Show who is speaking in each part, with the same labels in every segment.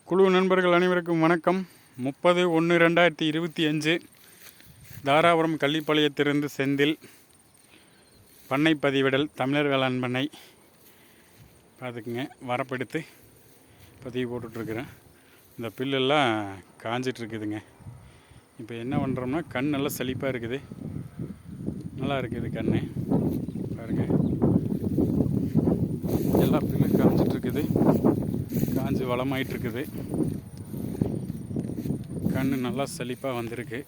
Speaker 1: குழு நண்பர்கள் அனைவருக்கும் வணக்கம். 30/1/2025 தாராபுரம் கள்ளிப்பாளையத்திலிருந்து செந்தில். பண்ணை பதிவிடல் தமிழர் வேளாண் பண்ணை பார்த்துக்குங்க. வரப்பெடுத்து பதிவு போட்டுட்ருக்குறேன். இந்த புல்லெல்லாம் காஞ்சிட்ருக்குதுங்க. இப்போ என்ன பண்ணுறோம்னா, கண் நல்லா செழிப்பாக இருக்குது, நல்லா இருக்குது கண் பாருங்கள். எல்லா புல்லும் காஞ்சிட்ருக்குது, காஞ்சி வளமாயிட்ருக்குது. கண் நல்லா செழிப்பாக வந்திருக்கு,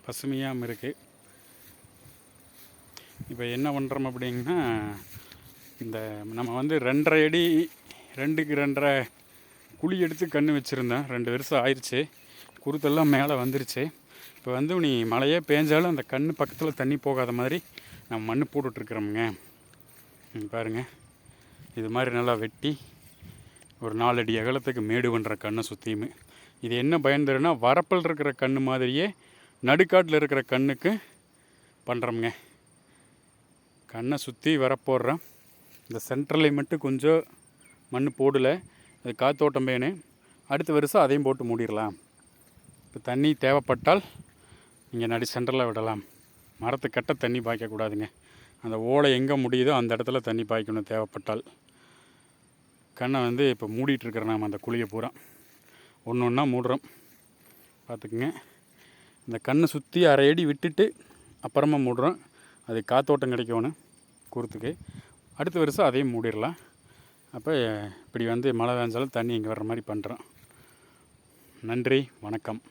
Speaker 1: பசுமையாகவும் இருக்குது. இப்போ என்ன பண்ணுறோம் அப்படிங்கன்னா, இந்த நம்ம 2.5 அடி 2க்கு 2.5 குழி எடுத்து கன்று வச்சுருந்தேன். 2 வருஷம் ஆயிடுச்சு. குருத்தெல்லாம் மேலே வந்துருச்சு. இப்போ நீ மழையே பேஞ்சாலும் அந்த கன்று பக்கத்தில் தண்ணி போகாத மாதிரி நம்ம மண் போட்டுட்ருக்குறோமுங்க. பாருங்கள், இது மாதிரி நல்லா வெட்டி ஒரு 4 அடி அகலத்துக்கு மேடு பண்ணுற கண்ணை சுற்றியுமே. இது என்ன பயன் தருன்னா, வரப்பில் இருக்கிற கன்று மாதிரியே நடுக்காட்டில் இருக்கிற கண்ணுக்கு பண்ணுறோமுங்க. கண்ணை சுற்றி வரப்போடுறேன். இந்த சென்ட்ரலில் மட்டும் கொஞ்சம் மண் போடலை, அது காத்தோட்டம் வேணும். அடுத்த வருஷம் அதையும் போட்டு மூடிடலாம். இப்போ தண்ணி தேவைப்பட்டால் நீங்கள் நடு சென்டரில் விடலாம். மரத்துக்கட்ட தண்ணி பாய்க்கக்கூடாதுங்க. அந்த ஓலை எங்கே முடியுதோ அந்த இடத்துல தண்ணி பாய்க்கணும் தேவைப்பட்டால். கண்ணை இப்போ மூடிட்டுருக்குறோம். நாம் அந்த குழியை பூரா ஒன்று ஒன்றா மூடுறோம், பார்த்துக்குங்க. இந்த கண்ணை சுற்றி 1/2 அடி விட்டுட்டு அப்புறமா மூடுறோம். அது காத்தோட்டம் கிடைக்கணும் குருத்துக்கு. அடுத்த வருஷம் அதையும் மூடிடலாம். அப்போ இப்படி மழை வேஞ்சாலும் தண்ணி இங்கே வர்ற மாதிரி பண்ணுறோம். நன்றி, வணக்கம்.